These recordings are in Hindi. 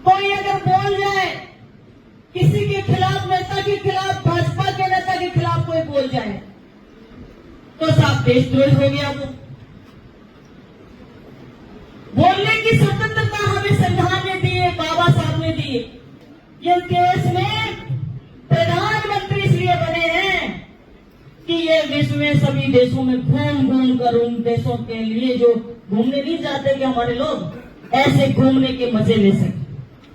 कोई अगर बोल जाए किसी के खिलाफ, नेता के खिलाफ, भाजपा के नेता के खिलाफ कोई बोल जाए तो साहब देशद्रोही हो गया। वो बोलने की स्वतंत्रता हमें संविधान ने दी है, बाबा साहब ने दी है। ये देश में प्रधानमंत्री इसलिए बने हैं कि ये विश्व में सभी देशों में घूम घूम कर उन देशों के लिए जो घूमने नहीं जाते कि हमारे लोग ऐसे घूमने के मजे ले सके।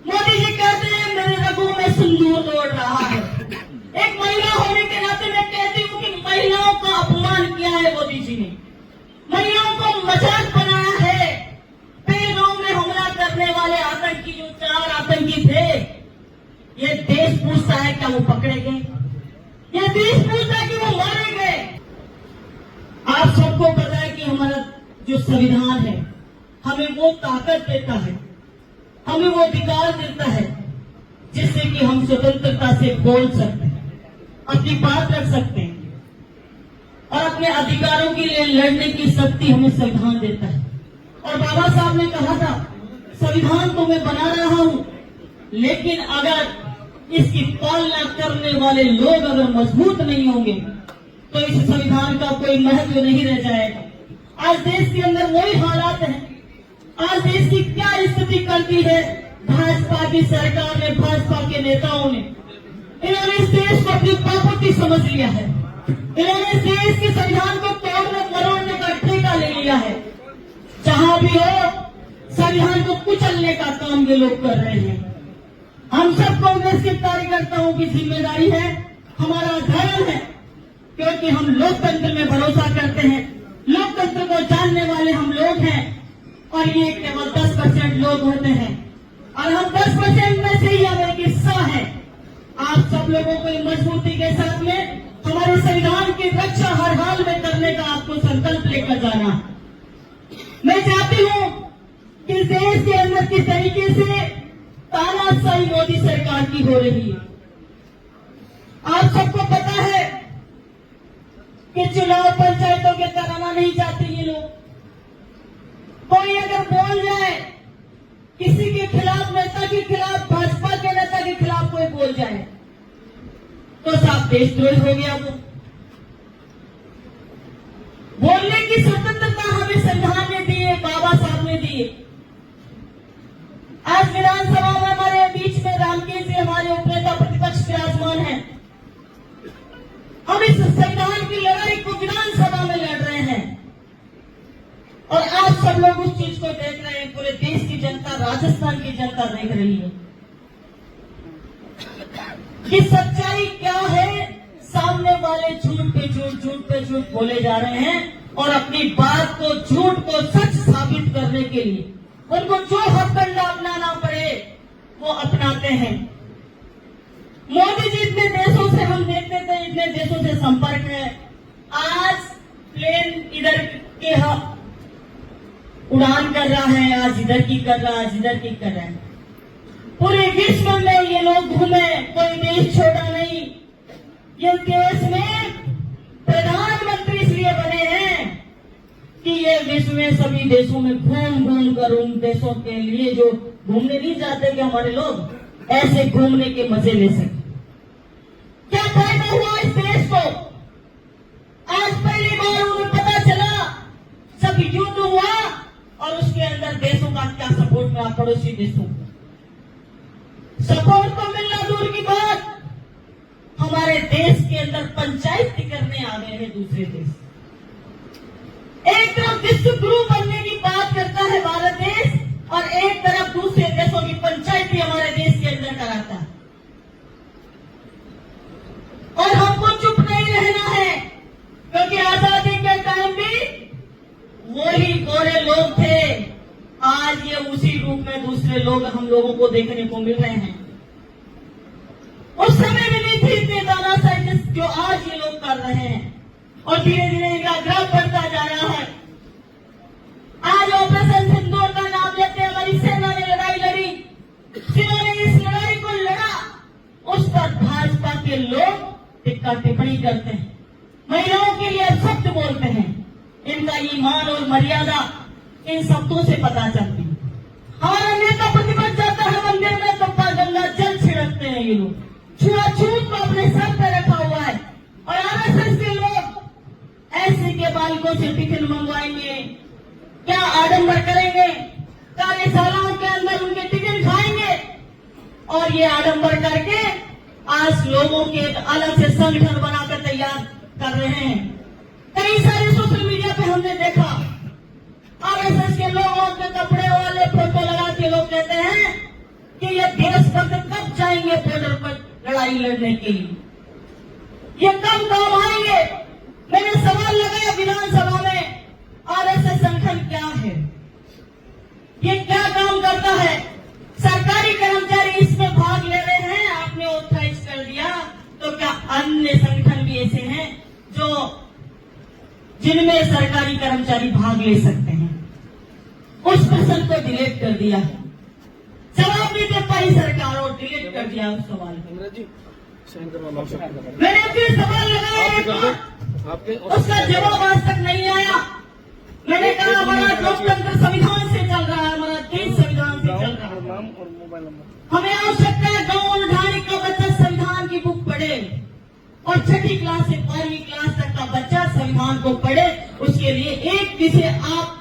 मोदी जी कहते हैं मेरे रगों में सिंदूर दौड़ रहा है। एक महिला होने के नाते मैं कहती हूँ कि महिलाओं का अपमान किया है मोदी जी ने, महिलाओं को मजाक बनाया है। पहलगाम में हमला करने वाले आतंकी, जो 4 आतंकी थे, ये देश पूछता है क्या वो पकड़े गए? ये देश पूछता है कि वो मारे गए? आप सबको पता है कि हमारा जो संविधान है हमें वो ताकत देता है, हमें वो अधिकार देता है जिससे कि हम स्वतंत्रता से बोल सकते हैं, अपनी बात रख सकते हैं और अपने अधिकारों के लिए लड़ने की शक्ति हमें संविधान देता है। और बाबा साहब ने कहा था संविधान तो मैं बना रहा हूं, लेकिन अगर इसकी पालना करने वाले लोग अगर मजबूत नहीं होंगे तो इस संविधान का कोई महत्व नहीं रह जाएगा। आज देश के अंदर वही हालात हैं। आज देश की क्या स्थिति करती है भाजपा की सरकार ने, भाजपा के नेताओं ने। इन्होंने इस देश को अपनी प्रॉपर्टी समझ लिया है। इन्होंने इस देश के संविधान को तोड़ने मरोड़ने का ठेका ले लिया है। जहां भी हो संविधान को कुचलने का काम ये लोग कर रहे हैं। हम सब कांग्रेस के कार्यकर्ताओं की जिम्मेदारी है, हमारा धर्म है, क्योंकि हम लोकतंत्र में भरोसा करते हैं, लोकतंत्र को जानने वाले हम लोग हैं। और ये केवल 10% लोग होते हैं और हम 10% में से ही हम एक हिस्सा है। आप सब लोगों को मजबूती के साथ में हमारे संविधान की रक्षा हर हाल में करने का आपको संकल्प लेकर जाना। मैं चाहती हूं कि देश के अंदर किस तरीके से तानाशाही मोदी सरकार की हो रही है। आप सबको पता है कि चुनाव पंचायतों के कराना नहीं चाहते ये लोग। कोई अगर बोल जाए किसी के खिलाफ, नेता के खिलाफ, भाजपा के नेता के खिलाफ कोई बोल जाए तो साहब देशद्रोही हो गया। वो बोलने की स्वतंत्रता हमें संविधान ने दी है, बाबा साहब ने दी है। आज विधानसभा में हमारे बीच में रामकेश जी हमारे उपनेता प्रतिपक्ष विराजमान है। हम इस संविधान की लड़ाई को विधानसभा में लड़ रहे हैं और आप सब लोग उस चीज को देख रहे हैं। पूरे देश की जनता, राजस्थान की जनता देख रही है कि सच्चाई क्या है। सामने वाले झूठ पे झूठ बोले जा रहे हैं और अपनी बात को, झूठ को सच साबित करने के लिए उनको जो हथकंडा अपनाना पड़े वो अपनाते हैं। मोदी जी इतने देशों से हम देखते थे, इतने देशों से संपर्क है। आज प्लेन इधर के उड़ान कर रहा है, आज इधर की कर रहा है, आज इधर की कर रहा है। पूरे विश्व में ये लोग घूमे, कोई देश छोड़ा नहीं। ये देश में प्रधानमंत्री इसलिए बने हैं कि ये विश्व में सभी देशों में घूम घूम कर उन देशों के लिए जो घूमने नहीं जाते कि हमारे लोग ऐसे घूमने के मजे ले सके। क्या फायदा हुआ इस देश को? आज पहली बार उन्हें पता चला, सब युद्ध हुआ और उसके अंदर देशों का क्या सपोर्ट मिला, पड़ोसी देशों को सपोर्ट तो मिलना दूर की बात, हमारे देश के अंदर पंचायत करने आ गए हैं दूसरे देश। एक तरफ विश्व गुरु बनने की बात करता है भारत देश और एक तरफ दूसरे देशों की पंचायत भी हमारे देश के अंदर कराता है। और हमको चुप नहीं रहना है, क्योंकि आजादी के टाइम भी वही गोरे लोग थे, आज ये उसी रूप में दूसरे लोग हम लोगों को देखने को मिल रहे हैं। उस समय भी नहीं थी इतने तानाशाही जो आज ये लोग कर रहे हैं और धीरे धीरे इनका ग्राफ बढ़ता जा रहा है। आज ऑपरेशन सिंदूर का नाम लेते हमारी सेना ने लड़ाई लड़ी, जिन्होंने इस लड़ाई को लड़ा उस पर भाजपा के लोग टिक्का टिप्पणी करते हैं, महिलाओं के लिए शब्द बोलते हैं। इनका ईमान और मर्यादा इन शब्दों से पता चलती है। हमारा नेता प्रतिपक्ष जाता है मंदिर में, स्कूलों से टिफिन मंगवाएंगे, क्या आडंबर करेंगे, कार्यशालाओं के अंदर उनके टिफिन खाएंगे और ये आडंबर करके आज लोगों के एक अलग से संगठन बनाकर तैयार कर रहे हैं। कई सारे सोशल मीडिया पे हमने देखा आरएसएस के लोगों के कपड़े वाले फोटो लगा के लोग कहते हैं कि ये देशभक्त कब जाएंगे बॉर्डर पर लड़ाई लड़ने के लिए, ये कब काम आएंगे। मैंने सवाल लगाया विधानसभा में, आरएसएस संगठन क्या है, ये क्या काम करता है। सरकारी कर्मचारी इसमें भाग ले रहे हैं, आपने ऑथराइज कर दिया, तो क्या अन्य संगठन भी ऐसे हैं जो जिनमें सरकारी कर्मचारी भाग ले सकते हैं? उस प्रश्न को डिलीट कर दिया, जवाब नहीं दे पाई सरकार और डिलीट कर दिया उस सवाल को। मैंने फिर सवाल लगाया, उसका जवाब आज तक नहीं आया। मैंने कहा हमारा लोकतंत्र संविधान से चल रहा है, हमारा देश संविधान से चल रहा है। हमें आवश्यकता है गाँव ढाणी का बच्चा संविधान की बुक पढ़े और 6ठी क्लास से 12वीं क्लास तक का बच्चा संविधान को पढ़े। उसके लिए एक विषय आप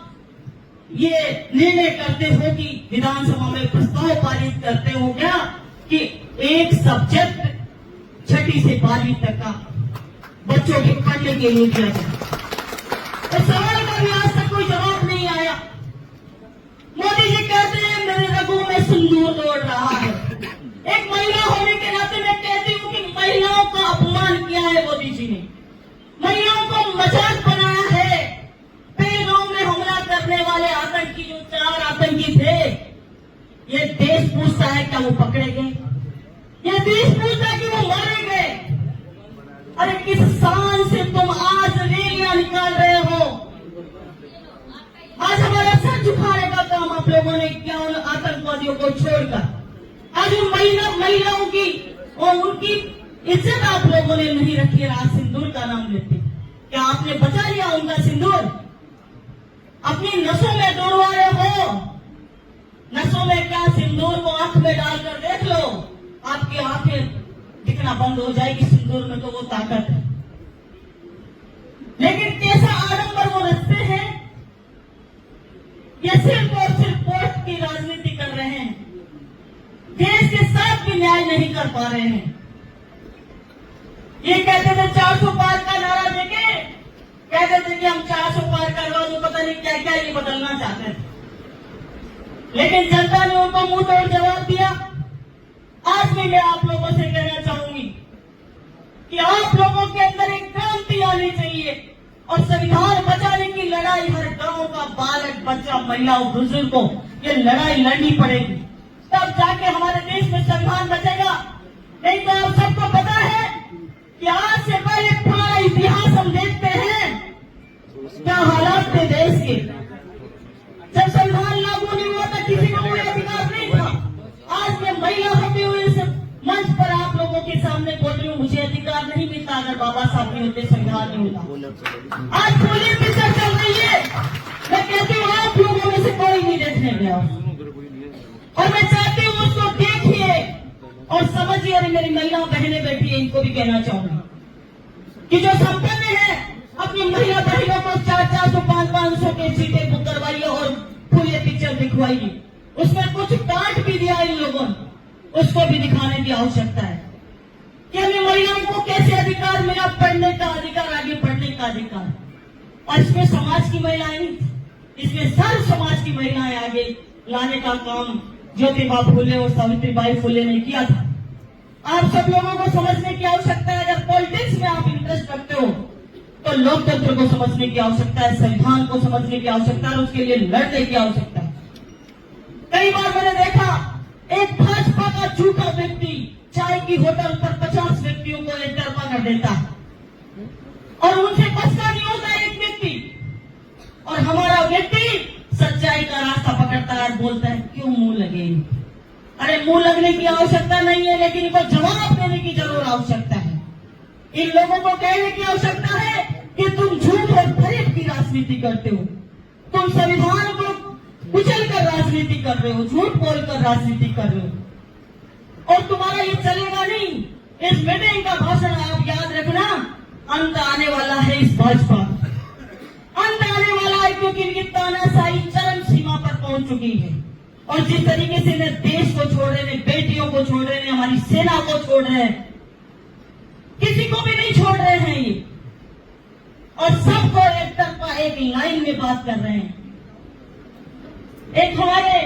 ये निर्णय करते हो कि विधानसभा में प्रस्ताव पारित करते हो क्या कि एक सब्जेक्ट 6ठी से 12वीं तक का बच्चों के पढ़ने के लिए किया जाए। इस सवाल का भी आज तक कोई जवाब नहीं आया। मोदी जी कहते हैं मेरे रगों में सिंदूर दौड़ रहा है। एक महिला होने के नाते मैं कहती हूँ कि महिलाओं का अपमान किया है मोदी जी ने, महिलाओं को मजाक बनाया है। पहलगांव में हमला करने वाले आतंकी जो 4 आतंकी थे, ये देश पूछता है क्या वो पकड़े गए, ये देश पूछता है कि वो मारे गए। अरे किस शान से तुम आज रैलियां निकाल रहे हो, आज हमारा सर झुकाने का काम आप लोगों ने किया उन आतंकवादियों को छोड़कर। आज उन महिलाओं की और उनकी इज्जत आप लोगों ने नहीं रखी। आज सिंदूर का नाम लेते, क्या आपने बचा लिया उनका सिंदूर? अपनी नसों में दौड़वा रहे हो। नसों में क्या सिंदूर को आंख में डालकर देख लो, आपकी आंखें दिखना बंद हो जाएगी। सिंदूर में तो वो ताकत है, लेकिन कैसा आडंबर वो रखते हैं। ये सिर्फ और सिर्फ पोस्ट की राजनीति कर रहे हैं, देश के साथ भी न्याय नहीं कर पा रहे हैं। ये कहते थे 400 पार का नारा देके, कहते थे कि हम 400 पार करवा दो, पता नहीं क्या क्या ये बदलना चाहते थे, लेकिन जनता ने उनको मुंह तोड़ जवाब दिया। आज भी मैं आप लोगों से कहना चाहूंगी कि आप लोगों के अंदर एक क्रांति आनी चाहिए और संविधान बचाने की लड़ाई हर गांव का बालक बच्चा महिला और बुजुर्ग को ये लड़ाई लड़नी पड़ेगी, तब जाके हमारे देश में संविधान बचेगा। नहीं तो आप सबको पता है कि आज से पहले पूरा इतिहास हम देखते हैं क्या हालात थे देश के। जब संविधान लागू नहीं हुआ था किसी को कोई अधिकार नहीं था। आज मैं महिला होते हुए इस मंच पर आप लोगों के सामने बोल रही हूँ, मुझे अधिकार नहीं मिलता अगर बाबा साहब नहीं होते, संविधान नहीं होता। आज पुलिस पिक्चर चल रही है, मैं कहती हूँ आप लोगों में से कोई नहीं देखने गया और मैं चाहती हूँ उसको देखिए और समझिए। अरे मेरी महिला बहनें बैठी है, इनको भी कहना चाहूंगी कि जो संपन्न है अपनी महिला बहनों को 400 500 के सीटें बुक करवाइए और पूरी पिक्चर दिखवाइए। उसमें कुछ काट भी दिया इन लोगों ने, उसको भी दिखाने की आवश्यकता है कि हमें महिलाओं को कैसे अधिकार मिला, पढ़ने का अधिकार, आगे बढ़ने का अधिकार। और इसमें समाज की महिलाएं नहीं, इसमें सर्व समाज की महिलाएं आगे लाने का काम ज्योतिबा फुले और सावित्रीबाई फुले ने किया था। आप सब लोगों को समझने की आवश्यकता है। अगर पॉलिटिक्स में आप इंटरेस्ट रखते हो तो लोकतंत्र को समझने की आवश्यकता है, संविधान को समझने की आवश्यकता है, उसके लिए लड़ने की आवश्यकता है। कई बार मैंने देखा एक भाजपा का झूठा व्यक्ति चाय की होटल पर 50 व्यक्तियों को एक तरफा कर देता और उनसे बचता नहीं होता एक व्यक्ति, और हमारा व्यक्ति सच्चाई का रास्ता पकड़ता है, बोलता है क्यों मुंह लगे। अरे मुंह लगने की आवश्यकता नहीं है, लेकिन इनको जवाब देने की जरूर आवश्यकता है। इन लोगों को कहने की आवश्यकता है कि तुम झूठ और फरेब की राजनीति करते हो, तुम संविधान को कुचल कर राजनीति कर रहे हो, झूठ बोलकर राजनीति कर रहे हो और तुम्हारा ये चलेगा नहीं। इस मीटिंग का भाषण आप याद रखना, अंत आने वाला है इस भाजपा, की इनकी तानाशाही चरम सीमा पर पहुंच चुकी है। और जिस तरीके से इन्हें देश को छोड़ रहे हैं, बेटियों को छोड़ रहे हैं, हमारी सेना को छोड़ रहे हैं, किसी को भी नहीं छोड़ रहे हैं ये, और सबको एक तरफा एक लाइन में बात कर रहे हैं। एक हमारे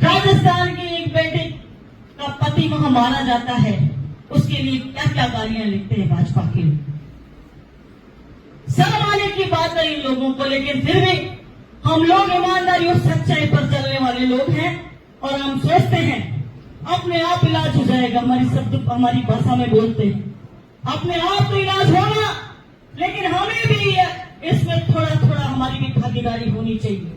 राजस्थान की एक बेटी का पति वहां मारा जाता है, उसके लिए क्या क्या गालियां लिखते हैं भाजपा के लोग। शर्म आने की बात है इन लोगों को, लेकिन फिर भी हम लोग ईमानदारी और सच्चाई पर चलने वाले लोग हैं और हम सोचते हैं अपने आप इलाज हो जाएगा। हमारी भाषा में बोलते हैं अपने आप तो इलाज होगा, लेकिन हमें भी इसमें थोड़ा थोड़ा हमारी भी भागीदारी होनी चाहिए।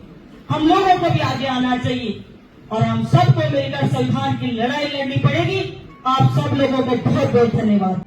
हम लोगों को भी आगे आना चाहिए और हम सबको मिलकर संविधान की लड़ाई लड़नी पड़ेगी। आप सब लोगों को बहुत बहुत धन्यवाद।